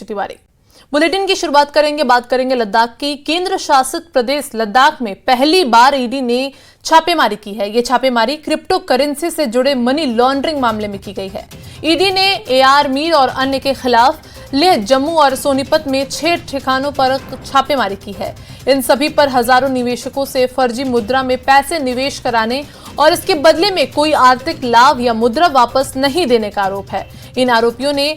Anshu Tiwari. Bulletin की शुरुआत करेंगे, बात करेंगे लद्दाख की। केंद्र शासित प्रदेश लद्दाख में पहली बार ईडी ने छापेमारी की है। ये छापेमारी क्रिप्टो करेंसी से जुड़े मनी लॉन्ड्रिंग मामले में की गई है। ईडी ने AR मीर और अन्य के खिलाफ लेह, जम्मू और सोनीपत में 6 ठिकानों पर छापेमारी की है। इन सभी पर हजारों निवेशकों से फर्जी मुद्रा में पैसे निवेश कराने और इसके बदले में कोई आर्थिक लाभ या मुद्रा वापस नहीं देने का आरोप है। इन आरोपियों ने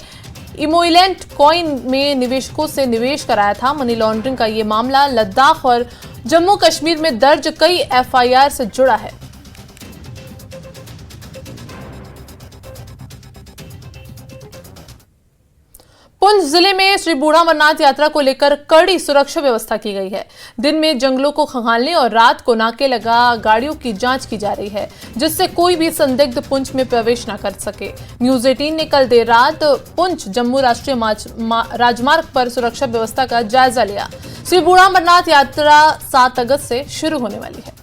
इमोइलेंट कॉइन में निवेशकों से निवेश कराया था। मनी लॉन्ड्रिंग का ये मामला लद्दाख और जम्मू कश्मीर में दर्ज कई FIR से जुड़ा है। पुंछ जिले में श्री बूढ़ा अमरनाथ यात्रा को लेकर कड़ी सुरक्षा व्यवस्था की गई है। दिन में जंगलों को खंगालने और रात को नाके लगा गाड़ियों की जांच की जा रही है, जिससे कोई भी संदिग्ध पुंछ में प्रवेश न कर सके। न्यूज 18 ने कल देर रात पुंछ जम्मू राष्ट्रीय राजमार्ग पर सुरक्षा व्यवस्था का जायजा लिया। श्री बूढ़ा अमरनाथ यात्रा 7 अगस्त से शुरू होने वाली है।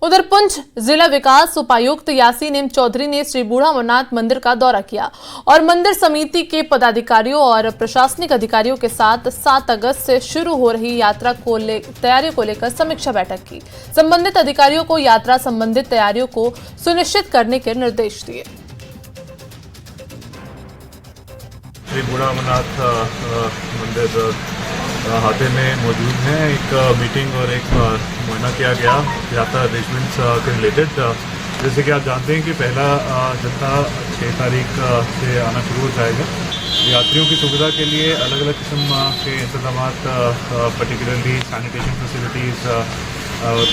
उधर पुंछ जिला विकास उपायुक्त यासीन एम चौधरी ने श्री बूढ़ा अमरनाथ मंदिर का दौरा किया और मंदिर समिति के पदाधिकारियों और प्रशासनिक अधिकारियों के साथ 7 अगस्त से शुरू हो रही यात्रा को तैयारियों को लेकर समीक्षा बैठक की। संबंधित अधिकारियों को यात्रा संबंधित तैयारियों को सुनिश्चित करने के निर्देश दिए। श्री बूढ़ा अमरनाथ मंदिर हाथे में मौजूद हैं। एक मीटिंग और एक मुआयना किया गया यात्रा अरेंजमेंट्स के रिलेटेड। जैसे कि आप जानते हैं कि पहला जत्था 6 तारीख से आना शुरू हो जाएगा। यात्रियों की सुविधा के लिए अलग अलग किस्म के इंतजाम, पर्टिकुलरली सैनिटेशन फैसिलिटीज़ और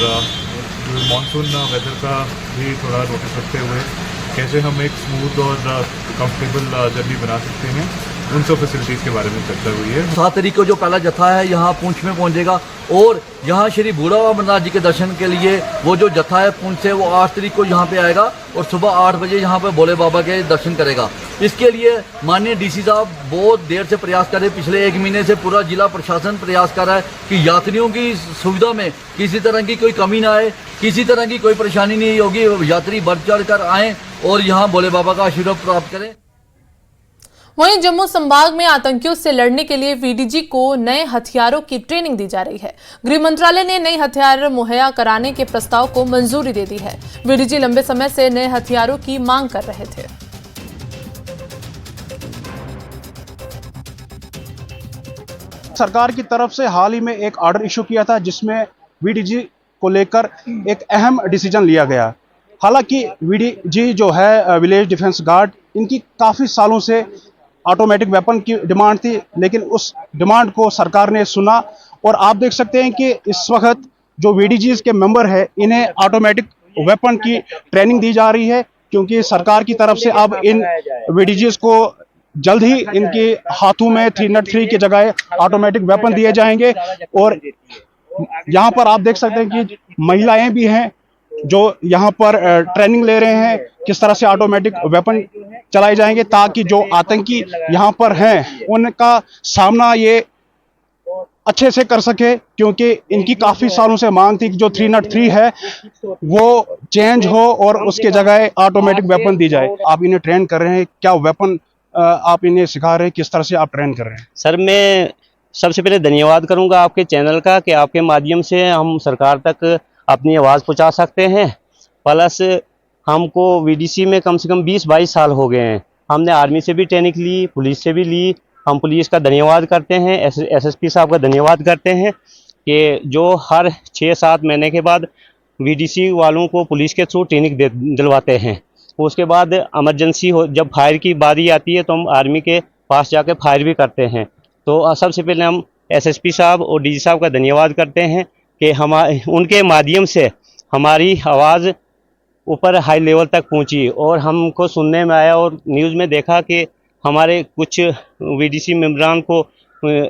मानसून वेदर का भी थोड़ा नोटिस रखते हुए कैसे हम एक स्मूथ और कंफर्टेबल जर्नी बना सकते हैं, उन सब फैसिलिटीज़ के बारे में चर्चा हुई है। 7 तारीख को जो पहला जत्था है यहाँ पुंछ में पहुँचेगा और यहाँ श्री बूढ़ा अमरनाथ जी के दर्शन के लिए वो जो जत्था है पुंछ से वो 8 तारीख को यहाँ पे आएगा और सुबह 8 बजे यहाँ पे भोले बाबा के दर्शन करेगा। इसके लिए माननीय DC साहब बहुत देर से प्रयास कर रहे हैं। पिछले 1 महीने से पूरा जिला प्रशासन प्रयास कर रहा है कि यात्रियों की सुविधा में किसी तरह की कोई कमी ना आए, किसी तरह की कोई परेशानी नहीं होगी। यात्री बढ़ चढ़ कर आएँ और यहाँ भोले बाबा का आशीर्वाद प्राप्त करें। वहीं जम्मू संभाग में आतंकियों से लड़ने के लिए VDG को नए हथियारों की ट्रेनिंग दी जा रही है। गृह मंत्रालय ने नए हथियार मुहैया कराने के प्रस्ताव को मंजूरी दे दी है। VDG लंबे समय से नए हथियारों की मांग कर रहे थे। सरकार की तरफ से हाल ही में एक ऑर्डर इशू किया था जिसमें VDG को लेकर एक अहम डिसीजन लिया गया। हालांकि VDG जो है विलेज डिफेंस गार्ड, इनकी काफ़ी सालों से ऑटोमेटिक वेपन की डिमांड थी, लेकिन उस डिमांड को सरकार ने सुना और आप देख सकते हैं कि इस वक्त जो VDGs के मेंबर है इन्हें ऑटोमेटिक वेपन की ट्रेनिंग दी जा रही है, क्योंकि सरकार की तरफ से अब इन VDGs को जल्द ही इनके हाथों में 303 की जगह ऑटोमेटिक वेपन दिए जाएंगे। और यहाँ पर आप देख सकते हैं कि महिलाएं भी हैं जो यहाँ पर ट्रेनिंग ले रहे हैं किस तरह से ऑटोमेटिक वेपन चलाए जाएंगे, ताकि जो आतंकी यहाँ पर हैं उनका सामना ये अच्छे से कर सके, क्योंकि इनकी काफ़ी सालों से मांग थी कि जो 303 है वो चेंज हो और उसके जगह ऑटोमेटिक वेपन दी जाए। आप इन्हें ट्रेन कर रहे हैं, क्या वेपन आप इन्हें सिखा रहे हैं, किस तरह से आप ट्रेन कर रहे हैं? सर, मैं सबसे पहले धन्यवाद करूंगा आपके चैनल का कि आपके माध्यम से हम सरकार तक अपनी आवाज़ पहुंचा सकते हैं। प्लस हमको VDC में कम से कम 20-22 साल हो गए हैं। हमने आर्मी से भी ट्रेनिंग ली, पुलिस से भी ली। हम पुलिस का धन्यवाद करते हैं, SSP साहब का धन्यवाद करते हैं कि जो हर 6-7 महीने के बाद VDC वालों को पुलिस के थ्रू ट्रेनिंग दिलवाते हैं। उसके बाद इमरजेंसी हो, जब फायर की बारी आती है तो हम आर्मी के पास जाके फायर भी करते हैं। तो सबसे पहले हम SSP साहब और DG साहब का धन्यवाद करते हैं कि उनके माध्यम से हमारी आवाज़ ऊपर हाई लेवल तक पहुंची और हमको सुनने में आया और न्यूज़ में देखा कि हमारे कुछ VDC मेंबरान को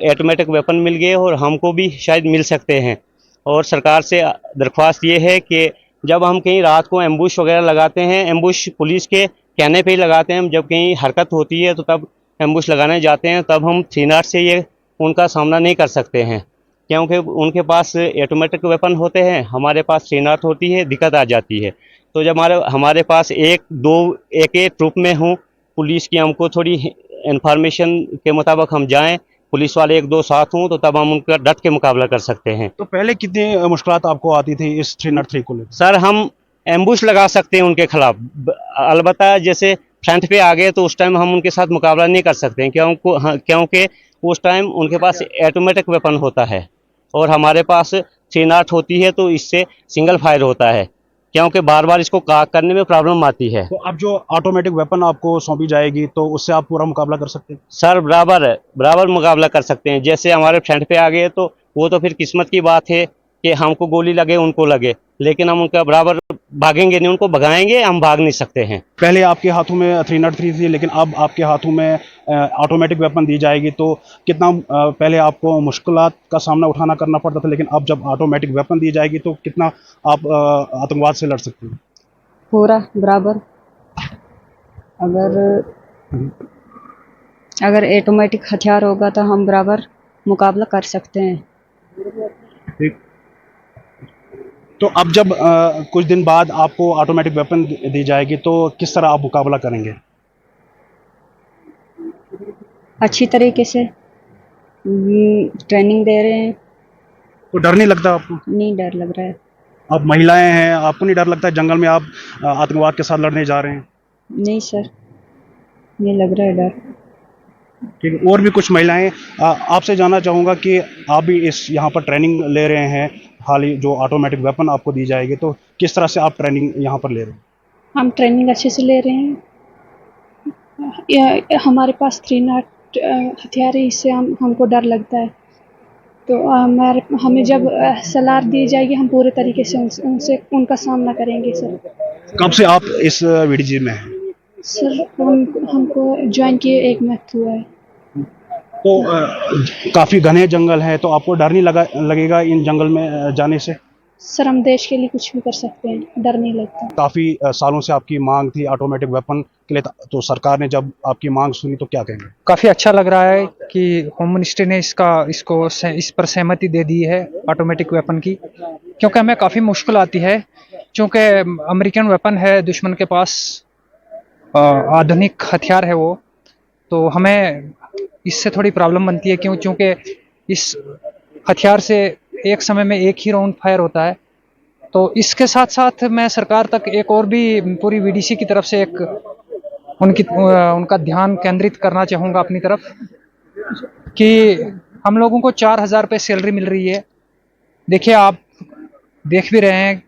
ऑटोमेटिक वेपन मिल गए और हमको भी शायद मिल सकते हैं। और सरकार से दरख्वास्त ये है कि जब हम कहीं रात को एम्बुश वगैरह लगाते हैं, एम्बुश पुलिस के कहने पे ही लगाते हैं, जब कहीं हरकत होती है तो तब एम्बुश लगाने जाते हैं, तब हम 308 से ये उनका सामना नहीं कर सकते हैं, क्योंकि उनके पास ऑटोमेटिक वेपन होते हैं, हमारे पास 308 होती है, दिक्कत आ जाती है। तो जब हमारे हमारे पास एक ट्रुप में हूँ, पुलिस की हमको थोड़ी इंफॉर्मेशन के मुताबिक हम जाएं, पुलिस वाले एक दो साथ हों, तो तब हम उनका डट के मुकाबला कर सकते हैं। तो पहले कितनी मुश्किलात आपको आती थी इस 303 को लेकर? सर हम एम्बुश लगा सकते हैं उनके खिलाफ, अलबत्ता जैसे फ्रंट पे आ गए तो उस टाइम हम उनके साथ मुकाबला नहीं कर सकते हैं, क्योंकि उस टाइम उनके पास ऑटोमेटिक वेपन होता है और हमारे पास 308 होती है, तो इससे सिंगल फायर होता है, क्योंकि बार बार इसको काक करने में प्रॉब्लम आती है। तो अब जो ऑटोमेटिक वेपन आपको सौंपी जाएगी तो उससे आप पूरा मुकाबला कर सकते हैं? सर बराबर मुकाबला कर सकते हैं। जैसे हमारे फ्रंट पे आ गए तो वो तो फिर किस्मत की बात है कि हमको गोली लगे उनको लगे, लेकिन हम उनका बराबर भागेंगे नहीं, उनको भगाएंगे, हम भाग नहीं सकते हैं। पहले आपके हाथों में 303 थी, लेकिन अब आपके हाथों में ऑटोमेटिक वेपन दी जाएगी, तो कितना पहले आपको मुश्किलात का सामना उठाना करना पड़ता था, लेकिन अब जब ऑटोमेटिक वेपन दी जाएगी तो कितना आप आतंकवाद से लड़ सकते हैं? पूरा बराबर। अगर ऑटोमेटिक हथियार होगा तो हम बराबर मुकाबला कर सकते हैं। ठीक। तो अब जब कुछ दिन बाद आपको ऑटोमेटिक वेपन दी जाएगी तो किस तरह आप मुकाबला करेंगे? अच्छी तरीके से ट्रेनिंग दे रहे हैं। तो डर नहीं लगता आपको? नहीं डर लग रहा है। आप महिलाएं हैं, आपको नहीं डर लगता जंगल में आप आतंकवाद के साथ लड़ने जा रहे हैं? नहीं सर, नहीं लग रहा है डर। ठीक है। और भी कुछ महिलाएं, आपसे जानना चाहूँगा कि आप भी इस यहाँ पर ट्रेनिंग ले रहे हैं, हाल ही जो ऑटोमेटिक वेपन आपको दी जाएगी, तो किस तरह से आप ट्रेनिंग यहाँ पर ले रहे हैं? हम ट्रेनिंग अच्छे से ले रहे हैं। हमारे पास 308 हथियार है, इससे हमको डर लगता है। तो हमें जब सलाह दी जाएगी हम पूरे तरीके से उनका सामना करेंगे सर। कब से आप इस वीडीजी में हैं? सर हमको ज्वाइन किए 1 मंथ हुआ है। तो काफ़ी घने जंगल है, तो आपको डर नहीं लगेगा इन जंगल में जाने से? सर हम देश के लिए कुछ भी कर सकते हैं, डर नहीं लगता। काफ़ी सालों से आपकी मांग थी ऑटोमेटिक वेपन के लिए, तो सरकार ने जब आपकी मांग सुनी तो क्या कहेंगे? काफ़ी अच्छा लग रहा है कि होम मिनिस्ट्री ने इस पर सहमति दे दी है ऑटोमेटिक वेपन की, क्योंकि हमें काफ़ी मुश्किल आती है, क्योंकि अमेरिकन वेपन है दुश्मन के पास, आधुनिक हथियार है वो, तो हमें इससे थोड़ी प्रॉब्लम बनती है, क्योंकि इस हथियार से एक समय में एक ही राउंड फायर होता है। तो इसके साथ साथ मैं सरकार तक एक और भी पूरी वीडीसी की तरफ से एक उनका ध्यान केंद्रित करना चाहूँगा अपनी तरफ, कि हम लोगों को 4,000 रुपये सैलरी मिल रही है। देखिए आप देख भी रहे हैं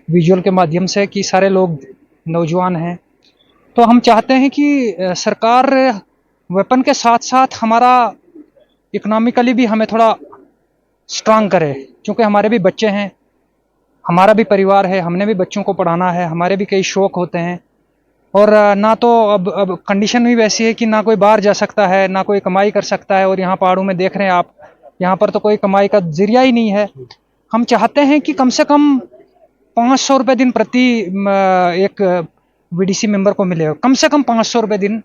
विजुअल के माध्यम से कि सारे लोग नौजवान हैं, तो हम चाहते हैं कि सरकार वेपन के साथ साथ हमारा इकोनॉमिकली भी हमें थोड़ा स्ट्रांग करे, क्योंकि हमारे भी बच्चे हैं, हमारा भी परिवार है, हमने भी बच्चों को पढ़ाना है, हमारे भी कई शौक होते हैं, और ना तो अब कंडीशन भी वैसी है कि ना कोई बाहर जा सकता है, ना कोई कमाई कर सकता है, और यहाँ पहाड़ों में देख रहे हैं आप, यहाँ पर तो कोई कमाई का जरिया ही नहीं है। हम चाहते हैं कि कम से कम 500 रुपये दिन प्रति एक वीडीसी मेंबर को मिले, कम से कम 500 रुपये दिन।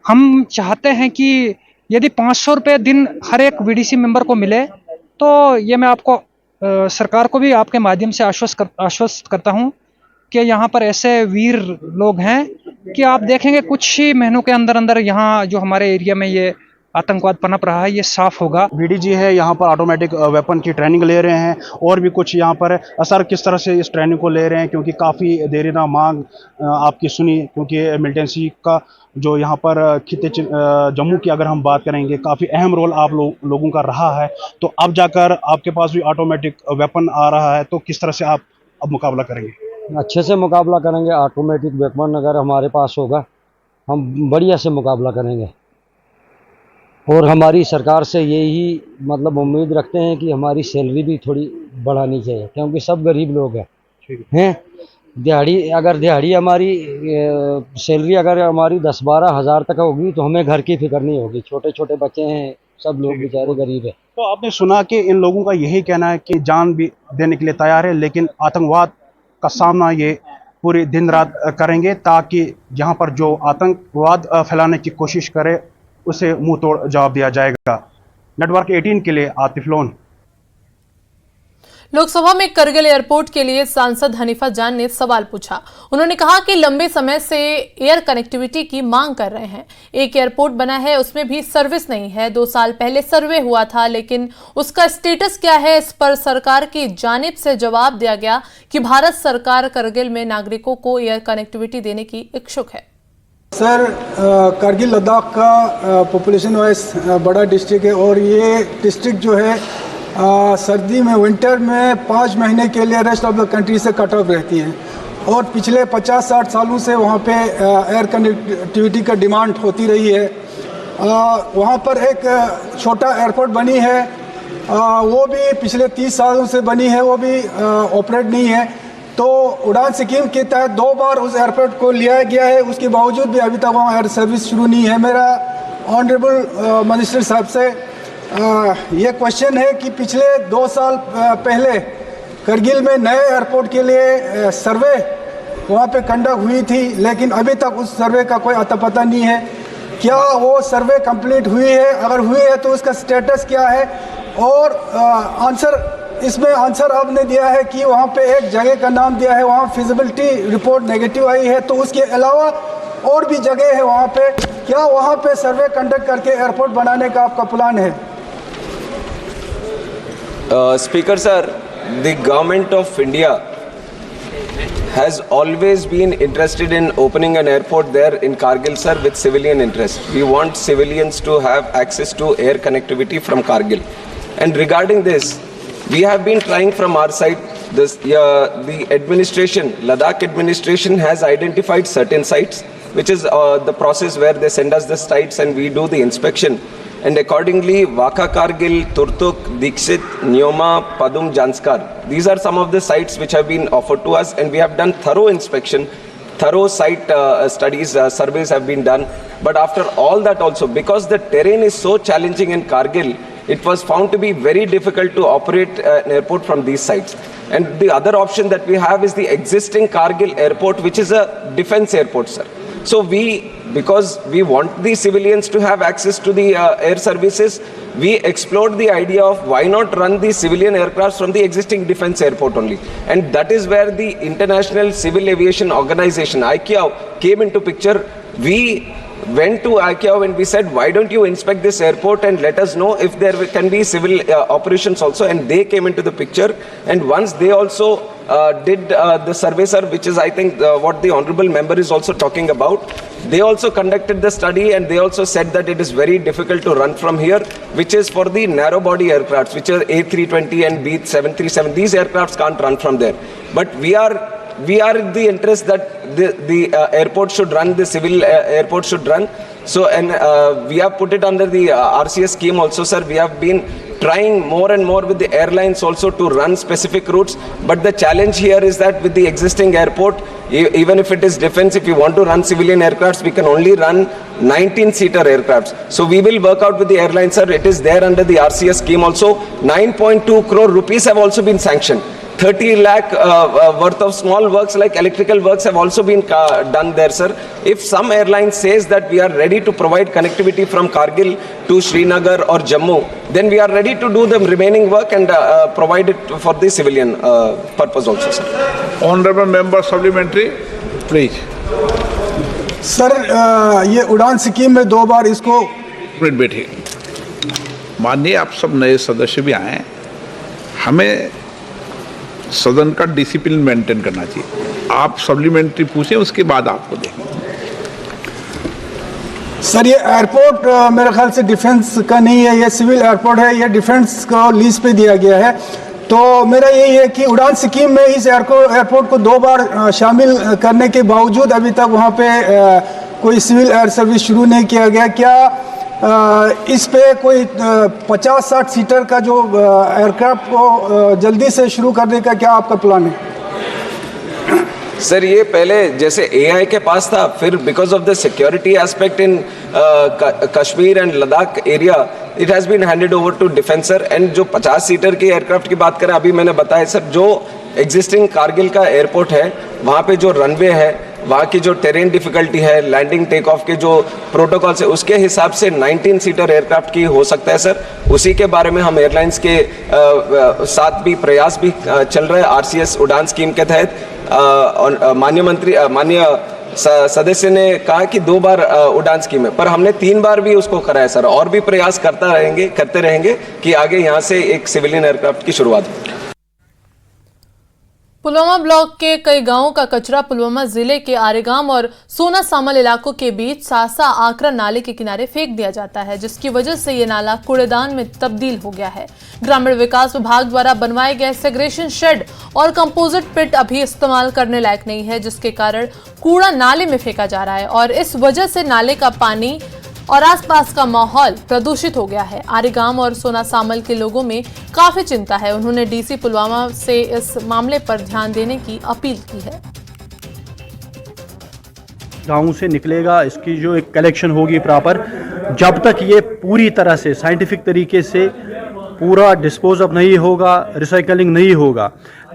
हम चाहते हैं कि यदि 500 रुपये दिन हर एक वीडीसी मेंबर को मिले, तो ये मैं आपको सरकार को भी आपके माध्यम से आश्वस्त करता हूँ कि यहाँ पर ऐसे वीर लोग हैं कि आप देखेंगे कुछ ही महीनों के अंदर अंदर यहाँ जो हमारे एरिया में ये आतंकवाद पनप रहा है ये साफ होगा। वीडीजी है, यहाँ पर ऑटोमेटिक वेपन की ट्रेनिंग ले रहे हैं, और भी कुछ यहाँ पर सर किस तरह से इस ट्रेनिंग को ले रहे हैं, क्योंकि काफ़ी देरीना मांग आपकी सुनी, क्योंकि मिलिटेंसी का जो यहाँ पर खिते जम्मू की अगर हम बात करेंगे काफ़ी अहम रोल आप लोगों का रहा है, तो अब जाकर आपके पास भी ऑटोमेटिक वेपन आ रहा है, तो किस तरह से आप अब मुकाबला करेंगे? अच्छे से मुकाबला करेंगे। ऑटोमेटिक वेपन अगर हमारे पास होगा हम बढ़िया से मुकाबला करेंगे, और हमारी सरकार से यही मतलब उम्मीद रखते हैं कि हमारी सैलरी भी थोड़ी बढ़ानी चाहिए, क्योंकि सब गरीब लोग हैं। दिहाड़ी हमारी सैलरी अगर हमारी 10-12 हज़ार तक होगी तो हमें घर की फिक्र नहीं होगी। छोटे छोटे बच्चे हैं, सब लोग बेचारे गरीब है। तो आपने सुना कि इन लोगों का यही कहना है कि जान भी देने के लिए तैयार है, लेकिन आतंकवाद का सामना ये पूरी दिन रात करेंगे, ताकि यहाँ पर जो आतंकवाद फैलाने की कोशिश करे उसे मुंह तोड़ जवाब दिया जाएगा। नेटवर्क 18 के लिए आतिफ लोन। लोकसभा में करगिल एयरपोर्ट के लिए सांसद हनीफा जान ने सवाल पूछा। उन्होंने कहा कि लंबे समय से एयर कनेक्टिविटी की मांग कर रहे हैं। एक एयरपोर्ट बना है, उसमें भी सर्विस नहीं है। 2 साल पहले सर्वे हुआ था, लेकिन उसका स्टेटस क्या है, इस पर सरकार की जानिब से जवाब दिया गया कि भारत सरकार करगिल में नागरिकों को एयर कनेक्टिविटी देने की इच्छुक है। सर, करगिल लद्दाख का पॉपुलेशन वाइज बड़ा डिस्ट्रिक्ट है और ये डिस्ट्रिक्ट जो है सर्दी में, विंटर में 5 महीने के लिए रेस्ट ऑफ द कंट्री से कट ऑफ रहती हैं और पिछले 50-60 सालों से वहाँ पे एयर कनेक्टिविटी का डिमांड होती रही है। वहाँ पर एक छोटा एयरपोर्ट बनी है, वो भी पिछले 30 सालों से बनी है, वो भी ऑपरेट नहीं है। तो उड़ान स्कीम के तहत 2 बार उस एयरपोर्ट को लिया गया है, उसके बावजूद भी अभी तक वहाँ एयर सर्विस शुरू नहीं है। मेरा ऑनरेबल मिनिस्टर साहब से ये क्वेश्चन है कि पिछले 2 साल पहले करगिल में नए एयरपोर्ट के लिए सर्वे वहाँ पे कंडक्ट हुई थी, लेकिन अभी तक उस सर्वे का कोई अता पता नहीं है। क्या वो सर्वे कंप्लीट हुई है? अगर हुई है तो उसका स्टेटस क्या है? और इसमें आंसर आपने दिया है कि वहाँ पे एक जगह का नाम दिया है, वहाँ फिजिबिलिटी रिपोर्ट नेगेटिव आई है, तो उसके अलावा और भी जगह है वहाँ पे। क्या वहाँ पे सर्वे कंडक्ट करके एयरपोर्ट बनाने का आपका प्लान है? Speaker sir, the government of India has always been interested in opening an airport there in Kargil, sir, with civilian interest. We want civilians to have access to air connectivity from Kargil. And regarding this, we have been trying from our side. The administration, Ladakh administration, has identified certain sites, which is the process where they send us the sites and we do the inspection. And accordingly, Waka Kargil, Turtuk, Dikshit, Nyoma, Padum, Janskar. These are some of the sites which have been offered to us, and we have done thorough inspection, thorough site studies, surveys have been done. But after all that also, because the terrain is so challenging in Kargil, it was found to be very difficult to operate an airport from these sites. And the other option that we have is the existing Kargil airport, which is a defense airport, sir. So because we want the civilians to have access to the air services, we explored the idea of why not run the civilian aircrafts from the existing defense airport only. And that is where the International Civil Aviation Organization, ICAO, came into picture. We went to ICAO and we said, why don't you inspect this airport and let us know if there can be civil operations also, and they came into the picture. And once they also did the survey, sir, which is I think what the honorable member is also talking about, they also conducted the study and they also said that it is very difficult to run from here, which is for the narrow body aircrafts, which are A320 and B737. These aircrafts can't run from there. But we are in the interest that the airport should run, the civil airport should run. So, and we have put it under the RCS scheme also, sir. We have been trying more and more with the airlines also to run specific routes. But the challenge here is that with the existing airport, even if it is defense, if you want to run civilian aircrafts, we can only run 19-seater aircrafts. So we will work out with the airlines, sir. It is there under the RCS scheme also. 9.2 crore rupees have also been sanctioned. 30 lakh worth of small works like electrical works have also been done there, sir. If some airline says that we are ready to provide connectivity from Kargil to Srinagar or Jammu, then we are ready to do the remaining work and provide it for the civilian purpose also, sir. Honorable member supplementary, please. Sir, ये उड़ान scheme में 2 बार इसको minute बैठिए। माननीय आप सब नए सदस्य भी आए, हमें सदन का डिसिप्लिन मेंटेन करना चाहिए। आप सप्लीमेंट्री पूछें, उसके बाद आपको देंगे। सर, ये एयरपोर्ट मेरे ख्याल से डिफेंस का नहीं है, ये सिविल एयरपोर्ट है, ये डिफेंस का लीज पे दिया गया है। तो मेरा यही है कि उड़ान स्कीम में इस एयरपोर्ट को 2 बार शामिल करने के बावजूद अभी तक वहाँ पे कोई सिविल एयर सर्विस शुरू नहीं किया गया। क्या इस पे कोई 50-60 सीटर का जो एयरक्राफ्ट को जल्दी से शुरू करने का क्या आपका प्लान है? सर, ये पहले जैसे AI के पास था, फिर because of the security aspect in Kashmir and Ladakh area, it has been handed over to defence. And जो 50 सीटर के एयरक्राफ्ट की बात करें, अभी मैंने बताया सर, जो एग्जिस्टिंग कारगिल का एयरपोर्ट है, वहाँ पे जो रनवे है वहाँ की जो टेरेन डिफिकल्टी है, लैंडिंग टेक ऑफ के जो प्रोटोकॉल्स है, उसके हिसाब से 19 सीटर एयरक्राफ्ट की हो सकता है सर। उसी के बारे में हम एयरलाइंस के साथ भी प्रयास भी चल रहे हैं RCS उड़ान स्कीम के तहत। और माननीय सदस्य ने कहा कि 2 बार उड़ान स्कीम है, पर हमने 3 बार भी उसको कराया सर, और भी प्रयास करते रहेंगे कि आगे यहाँ से एक सिविलियन एयरक्राफ्ट की शुरुआत हो। पुलवामा ब्लॉक के कई गांवों का कचरा पुलवामा जिले के आरेगाम और सोना सामल इलाकों के बीच सासा आकरा नाले के किनारे फेंक दिया जाता है, जिसकी वजह से ये नाला कूड़ेदान में तब्दील हो गया है। ग्रामीण विकास विभाग द्वारा बनवाए गए सेग्रेशन शेड और कंपोजिट पिट अभी इस्तेमाल करने लायक नहीं है, जिसके कारण कूड़ा नाले में फेंका जा रहा है और इस वजह से नाले का पानी और आसपास का माहौल प्रदूषित हो गया है। आरेगाम और सोना सामल के लोगों में काफी चिंता है। उन्होंने डीसी पुलवामा से इस मामले पर ध्यान देने की अपील की है। गाँव से निकलेगा, इसकी जो एक कलेक्शन होगी प्रॉपर, जब तक ये पूरी तरह से साइंटिफिक तरीके से पूरा डिस्पोज ऑफ नहीं होगा, रिसाइकलिंग नहीं होगा,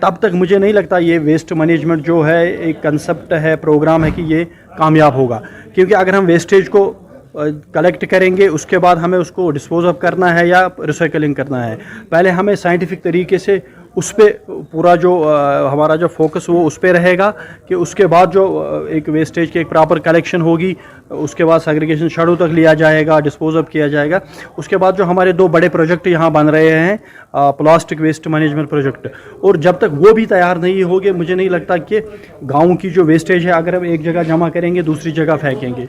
तब तक मुझे नहीं लगता ये वेस्ट मैनेजमेंट जो है एक कंसेप्ट है, प्रोग्राम है कि ये कामयाब होगा। क्योंकि अगर हम वेस्टेज को कलेक्ट करेंगे, उसके बाद हमें उसको डिस्पोज ऑफ करना है या रिसाइकलिंग करना है, पहले हमें साइंटिफिक तरीके से उस पर पूरा जो हमारा जो फोकस वो उस पर रहेगा कि उसके बाद जो एक वेस्टेज की एक प्रॉपर कलेक्शन होगी, उसके बाद सेग्रीगेशन शेडों तक लिया जाएगा, डिस्पोज ऑफ किया जाएगा। उसके बाद जो हमारे 2 बड़े प्रोजेक्ट यहाँ बन रहे हैं, प्लास्टिक वेस्ट मैनेजमेंट प्रोजेक्ट, और जब तक वो भी तैयार नहीं होंगे, मुझे नहीं लगता कि गाँव की जो वेस्टेज है अगर हम एक जगह जमा करेंगे दूसरी जगह फेंकेंगे।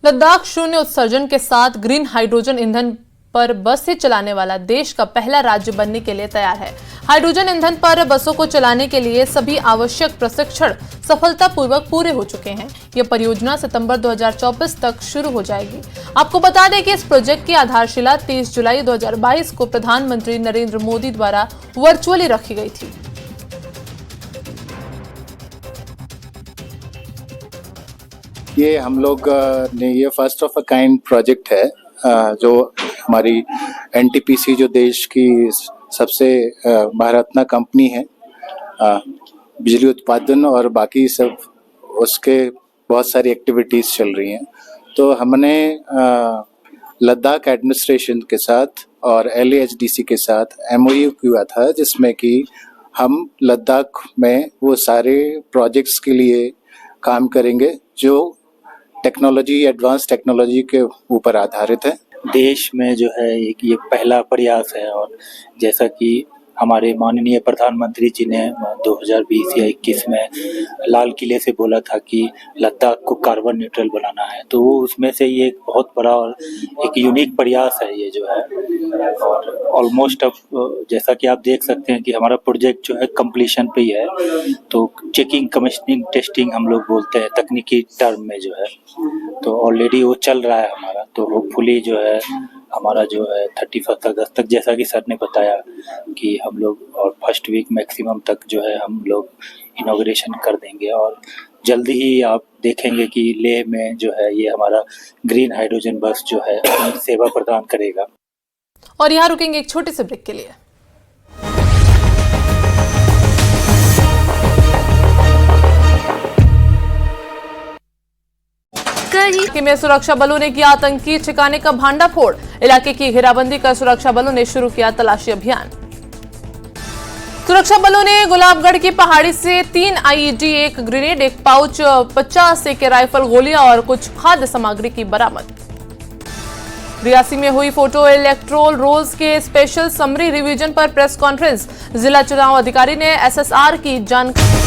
लद्दाख शून्य उत्सर्जन के साथ ग्रीन हाइड्रोजन ईंधन पर बसें चलाने वाला देश का पहला राज्य बनने के लिए तैयार है। हाइड्रोजन ईंधन पर बसों को चलाने के लिए सभी आवश्यक प्रशिक्षण सफलतापूर्वक पूरे हो चुके हैं। यह परियोजना सितंबर 2024 तक शुरू हो जाएगी। आपको बता दें कि इस प्रोजेक्ट की आधारशिला 30 जुलाई 2022 को प्रधानमंत्री नरेंद्र मोदी द्वारा वर्चुअली रखी गई थी। ये हम लोग ने ये first of a kind project है, जो हमारी NTPC जो देश की सबसे महारत्ना कंपनी है बिजली उत्पादन और बाकी सब, उसके बहुत सारी एक्टिविटीज़ चल रही हैं। तो हमने लद्दाख एडमिनिस्ट्रेशन के साथ और LAHDC के साथ MOU किया था, जिसमें कि हम लद्दाख में वो सारे प्रोजेक्ट्स के लिए काम करेंगे जो टेक्नोलॉजी, एडवांस टेक्नोलॉजी के ऊपर आधारित है। देश में जो है एक ये पहला प्रयास है, और जैसा कि हमारे माननीय प्रधानमंत्री जी ने 2020 या 21 में लाल किले से बोला था कि लद्दाख को कार्बन न्यूट्रल बनाना है, तो उसमें से ये एक बहुत बड़ा और एक यूनिक प्रयास है ये जो है। और ऑलमोस्ट अब जैसा कि आप देख सकते हैं कि हमारा प्रोजेक्ट जो है कंप्लीशन पे ही है। तो चेकिंग, कमीशनिंग, टेस्टिंग हम लोग बोलते हैं तकनीकी टर्म में जो है, तो ऑलरेडी वो चल रहा है हमारा। तो होपफुली जो है हमारा जो है 31 अगस्त तक, जैसा कि सर ने बताया कि हम लोग, और फर्स्ट वीक मैक्सिमम तक जो है हम लोग इनॉग्रेशन कर देंगे। और जल्दी ही आप देखेंगे कि लेह में जो है ये हमारा ग्रीन हाइड्रोजन बस जो है सेवा प्रदान करेगा। और यहाँ रुकेंगे एक छोटे से ब्रेक के लिए। में सुरक्षा बलों ने किया आतंकी ठिकाने का भांडाफोड़। इलाके की घेराबंदी कर सुरक्षा बलों ने शुरू किया तलाशी अभियान। सुरक्षा बलों ने गुलाबगढ़ की पहाड़ी से 3 IED, 1 grenade, 1 pouch 50 AK rifle गोलियां और कुछ खाद्य सामग्री की बरामद। रियासी में हुई फोटो इलेक्ट्रोल रोल्स के स्पेशल समरी रिवीजन पर प्रेस कॉन्फ्रेंस। जिला चुनाव अधिकारी ने SSR की जानकारी।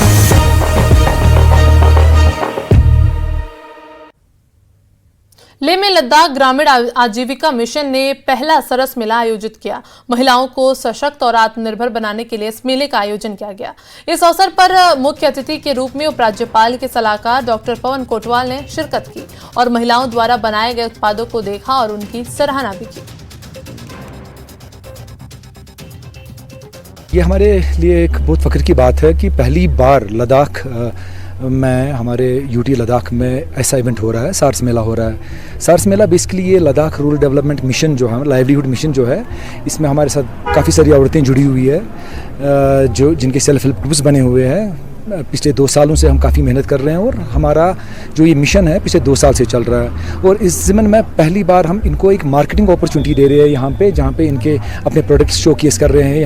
लेह में लद्दाख ग्रामीण आजीविका मिशन ने पहला सरस मेला आयोजित किया। महिलाओं को सशक्त और आत्मनिर्भर बनाने के लिए इस मेले का आयोजन किया गया। इस अवसर पर मुख्य अतिथि के रूप में उपराज्यपाल के सलाहकार डॉक्टर पवन कोटवाल ने शिरकत की और महिलाओं द्वारा बनाए गए उत्पादों को देखा और उनकी सराहना भी की। ये हमारे लिए एक बहुत फख्र की बात है कि पहली बार लद्दाख में, हमारे UT लद्दाख में ऐसा इवेंट हो रहा है, सार्स मेला हो रहा है। सार्स मेला बेसिकली ये लद्दाख रूरल डेवलपमेंट मिशन जो है, लाइवलीहुड मिशन जो है, इसमें हमारे साथ काफ़ी सारी औरतें जुड़ी हुई है, जो जिनके सेल्फ हेल्प ग्रुप्स बने हुए हैं। पिछले 2 सालों से हम काफ़ी मेहनत कर रहे हैं और हमारा जो ये मिशन है पिछले 2 साल से चल रहा है। और इस ज़मीन में पहली बार हम इनको एक मार्केटिंग अपॉर्चुनिटी दे रहे हैं यहाँ पे, जहाँ पे इनके अपने प्रोडक्ट्स शोकेस कर रहे हैं,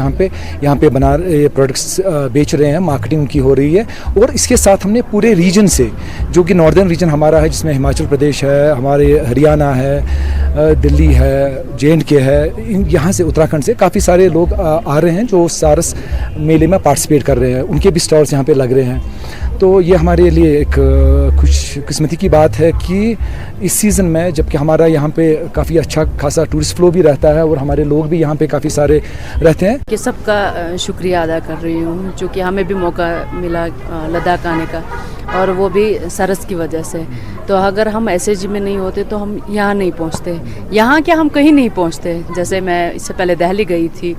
यहाँ पे बना प्रोडक्ट्स बेच रहे हैं, मार्केटिंग उनकी हो रही है। और इसके साथ हमने पूरे रीजन से, जो कि नॉर्दर्न रीजन हमारा है, जिसमें हिमाचल प्रदेश है, हमारे हरियाणा है, दिल्ली है, JNK है, यहाँ से उत्तराखंड से काफ़ी सारे लोग आ रहे हैं जो सारस मेले में पार्टिसिपेट कर रहे हैं। उनके भी स्टॉल्स यहाँ पे लग रहे हैं। तो ये हमारे लिए एक खुशकिस्मती की बात है कि इस सीज़न में, जबकि हमारा यहाँ पे काफ़ी अच्छा खासा टूरिस्ट फ्लो भी रहता है और हमारे लोग भी यहाँ पे काफ़ी सारे रहते हैं। कि सबका शुक्रिया अदा कर रही हूँ, क्योंकि हमें भी मौका मिला लद्दाख आने का, और वो भी सरस की वजह से। तो अगर हम SHG में नहीं होते तो हम यहाँ नहीं पहुँचते। यहाँ क्या, हम कहीं नहीं पहुँचते। जैसे मैं इससे पहले दिल्ली गई थी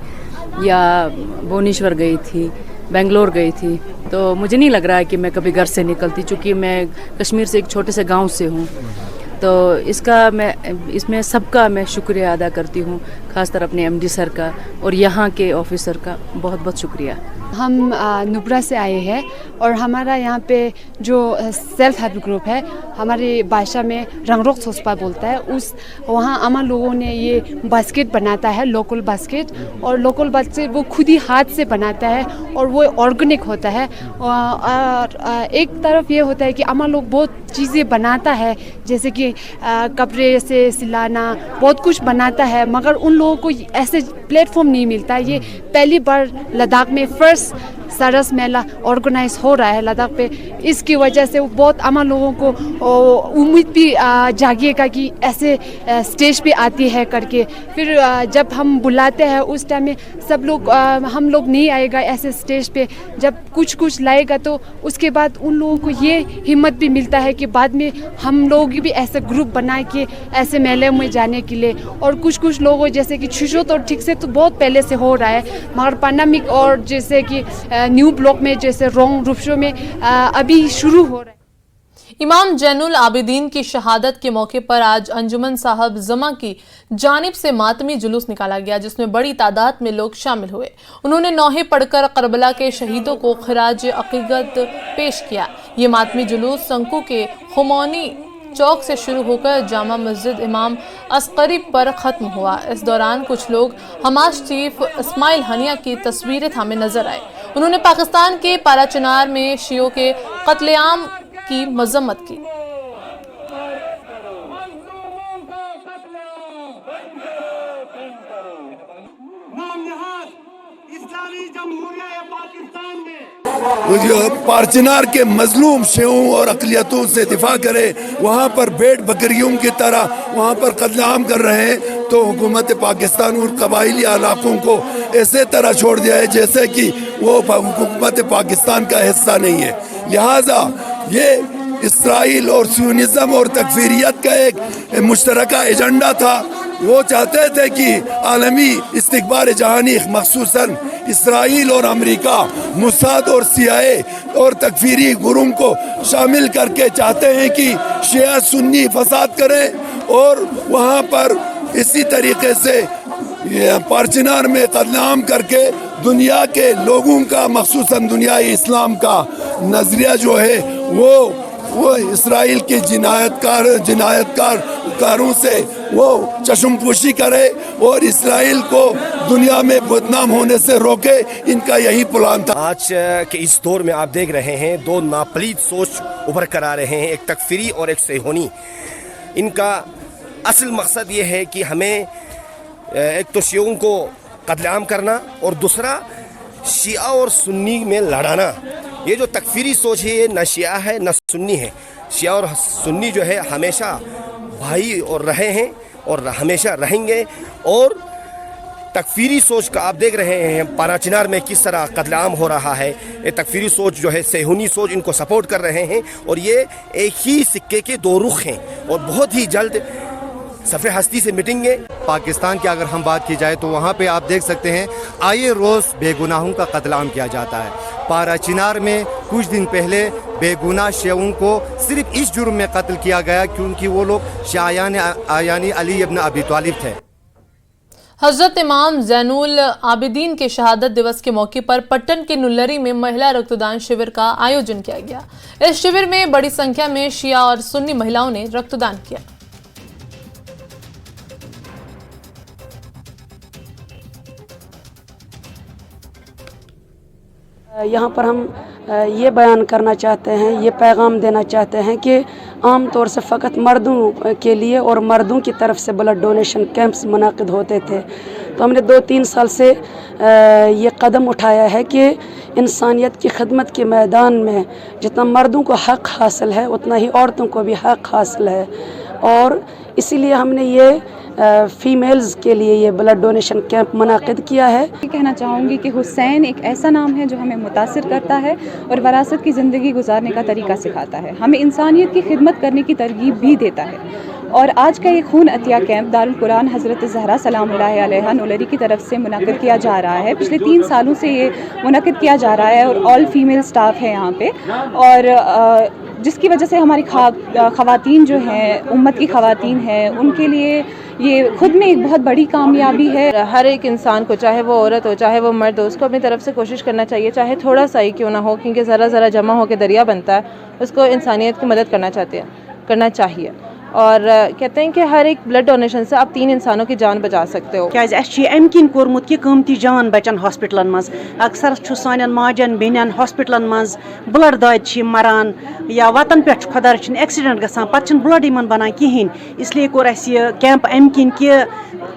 या भुवनेश्वर गई थी, बेंगलोर गई थी, तो मुझे नहीं लग रहा है कि मैं कभी घर से निकलती, क्योंकि मैं कश्मीर से एक छोटे से गांव से हूँ। तो इसमें सबका मैं शुक्रिया अदा करती हूँ, ख़ासकर अपने MD सर का और यहाँ के ऑफिसर का बहुत बहुत शुक्रिया। हम नुब्रा से आए हैं और हमारा यहाँ पे जो सेल्फ हेल्प ग्रुप है, हमारी भाषा में रंगरोक सोसपा बोलता है, वहाँ अमन लोगों ने ये बास्केट बनाता है, लोकल बास्केट। और लोकल बास्केट वो खुद ही हाथ से बनाता है और वो ऑर्गेनिक होता है। और एक तरफ ये होता है कि अमन लोग बहुत चीज़ें बनाता है, जैसे कि कपड़े से सिलाना, बहुत कुछ बनाता है, मगर उन लोगों को ऐसे प्लेटफॉर्म नहीं मिलता। ये पहली बार लद्दाख में फर्स्ट सरस मेला ऑर्गेनाइज हो रहा है लद्दाख पे। इसकी वजह से बहुत अमन लोगों को उम्मीद भी जागिएगा कि ऐसे स्टेज पे आती है करके। फिर जब हम बुलाते हैं उस टाइम में सब लोग, हम लोग नहीं आएगा ऐसे स्टेज पे, जब कुछ लाएगा तो उसके बाद उन लोगों को ये हिम्मत भी मिलता है कि बाद में हम लोग भी ऐसे ग्रुप बना के ऐसे मेले में जाने के लिए। और कुछ लोगों जैसे कि छुशो तो ठीक से तो बहुत पहले से हो रहा है, मगर पैंडेमिक और जैसे कि न्यू ब्लॉक में जैसे रोंग रूपशो में अभी शुरू हो रहा है। इमाम जैनुल आबिदीन की शहादत के मौके पर आज अंजुमन साहब जमा की जानिब से मातमी जुलूस निकाला गया, जिसमें बड़ी तादाद में लोग शामिल हुए। उन्होंने नौहे पढ़कर करबला के शहीदों को खिराज अकीदत पेश किया। ये मातमी जुलूस संकू के खुमौनी चौक से शुरू होकर जामा मस्जिद इमाम अस्करी पर ख़त्म हुआ। इस दौरान कुछ लोग हमास चीफ इस्माइल हनिया की तस्वीरें थामे नजर आए। उन्होंने पाकिस्तान के पाराचनार में शियों के कत्लेआम की मजम्मत की। जो पारचनार के मजलूम शियों और अक़लियतों से दिफा करे, वहाँ पर भेड़ बकरियों की तरह वहाँ पर कत्लेआम कर रहे हैं, तो हुकूमत पाकिस्तान और कबाइली इलाकों को ऐसे तरह छोड़ दिया है जैसे कि वो हुकूमत पाकिस्तान का हिस्सा नहीं है। लिहाजा ये इसराइल और सियोनिज़्म और तकफीरियत का एक मुश्तरका एजेंडा था। वो चाहते थे कि आलमी इस्तिकबार जहानी मखसूसन इसराइल और अमेरिका, मुसाद और CIA और तकफीरी गुरुओं को शामिल करके चाहते हैं कि शिया सुन्नी फसाद करें और वहाँ पर इसी तरीके से पारचनार में कत्लेआम करके दुनिया के लोगों का, मखसूसन दुनिया इस्लाम का नजरिया जो है वो इसराइल के जिनायतकारों से वो चश्मपोशी करे और इसराइल को दुनिया में बदनाम होने से रोके। इनका यही प्लान था। आज के इस दौर में आप देख रहे हैं दो नापलीद सोच उभर कर आ रहे हैं, एक तकफीरी और एक सेहोनी। इनका असल मकसद ये है कि हमें एक तो शियों को कत्लेआम करना और दूसरा शिया और सुन्नी में लड़ाना। ये जो तकफीरी सोच है ये न शिया है न सुन्नी है। शिया और सुन्नी जो है हमेशा भाई और रहे हैं और हमेशा रहेंगे। और तकफीरी सोच का आप देख रहे हैं पाराचनार में किस तरह कत्लेआम हो रहा है। ये तकफीरी सोच जो है, सेहूनी सोच, इनको सपोर्ट कर रहे हैं और ये एक ही सिक्के के दो रुख हैं और बहुत ही जल्द सफ़े हस्ती से मिटेंगे। पाकिस्तान की अगर हम बात की जाए तो वहाँ पे आप देख सकते हैं आए रोज़ बेगुनाहों का कत्लेआम किया जाता है। पाराचनार में कुछ दिन पहले बेगुनाह शियों को सिर्फ इस जुर्म में कत्ल किया गया क्योंकि वो लोग शायान आयानी अली इब्न अबी तालिब थे। हजरत इमाम जैनुल आबिदीन के शहादत दिवस के मौके पर पट्टन के नुल्लरी में महिला रक्तदान शिविर का आयोजन किया गया। इस शिविर में बड़ी संख्या में शिया और सुन्नी महिलाओं ने रक्तदान किया। यहाँ पर हम ये बयान करना चाहते हैं, ये पैगाम देना चाहते हैं कि आम तौर से फ़कत मर्दों के लिए और मर्दों की तरफ से ब्लड डोनेशन कैंप्स मुनाकिद होते थे। तो हमने 2-3 साल से ये कदम उठाया है कि इंसानियत की खिदमत के मैदान में जितना मर्दों को हक़ हासिल है उतना ही औरतों को भी हक़ हासिल है, और इसीलिए हमने ये फ़ीमेल्स के लिए ये ब्लड डोनेशन कैंप मुनाकिद किया है। कहना चाहूँगी कि हुसैन एक ऐसा नाम है जो हमें मुतासिर करता है और वरासत की ज़िंदगी गुजारने का तरीका सिखाता है, हमें इंसानियत की खिदमत करने की तरगीब भी देता है। और आज का ये खून अतिया कैंप दारुल कुरान हज़रत ज़हरा सलामुल्लाह अलैहा नुल्लरी की तरफ से मुनाकिद किया जा रहा है। पिछले 3 सालों से ये मुनाकिद किया जा रहा है और ऑल फीमेल स्टाफ है यहाँ पे, और जिसकी वजह से हमारी ख़वातीन जो हैं, उम्मत की ख़वातीन हैं, उनके लिए ये खुद में एक बहुत बड़ी कामयाबी है। हर एक इंसान को, चाहे वो औरत हो चाहे वो मर्द हो, उसको अपनी तरफ से कोशिश करना चाहिए, चाहे थोड़ा सा ही क्यों ना हो, क्योंकि ज़रा ज़रा जमा होकर दरिया बनता है। उसको इंसानियत की मदद करना चाहिए। और कहते हैं कि हर एक ब्लड डोनेशन से आप 3 इंसानों की जान बचा सकते हो। क्या अम किन कोर्मुत कि कीमती जान बचन हॉस्पिटलन मज अक्सर सान माजन बेन हॉस्पिटलन मज ब्लड दाद मरान या वतन पे खुदा रचन एक्सीडेंट गसान पत ब्लड इन बनान कहें, इसलिए कोर अस कैंप अम किन कि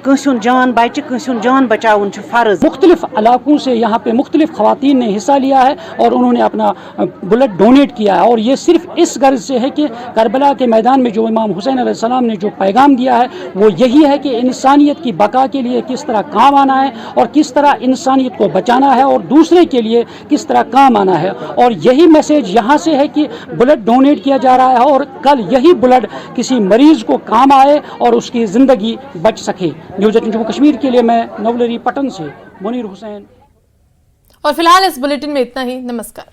कंसुन जान बचे, कंसुन जान बचाउन फ़र्ज। मुख्तलिफ इलाकों से यहाँ पे मुख्तलिफ ख़वातीन ने हिस्सा लिया है और उन्होंने अपना ब्लड डोनेट किया है, और ये सिर्फ इस गर्ज से है कि करबला के मैदान में जो इमाम हुसैन अलैहिस्सलाम ने जो पैगाम दिया है वो यही है कि इंसानियत की बका के लिए किस तरह काम आना है और किस तरह इंसानियत को बचाना है और दूसरे के लिए किस तरह काम आना है। और यही मैसेज यहाँ से है कि ब्लड डोनेट किया जा रहा है और कल यही ब्लड किसी मरीज़ को काम आए और उसकी ज़िंदगी बच सके। न्यूज़ 18 जम्मू कश्मीर के लिए मैं नवलरी पटन से मुनीर हुसैन। और फिलहाल इस बुलेटिन में इतना ही। नमस्कार।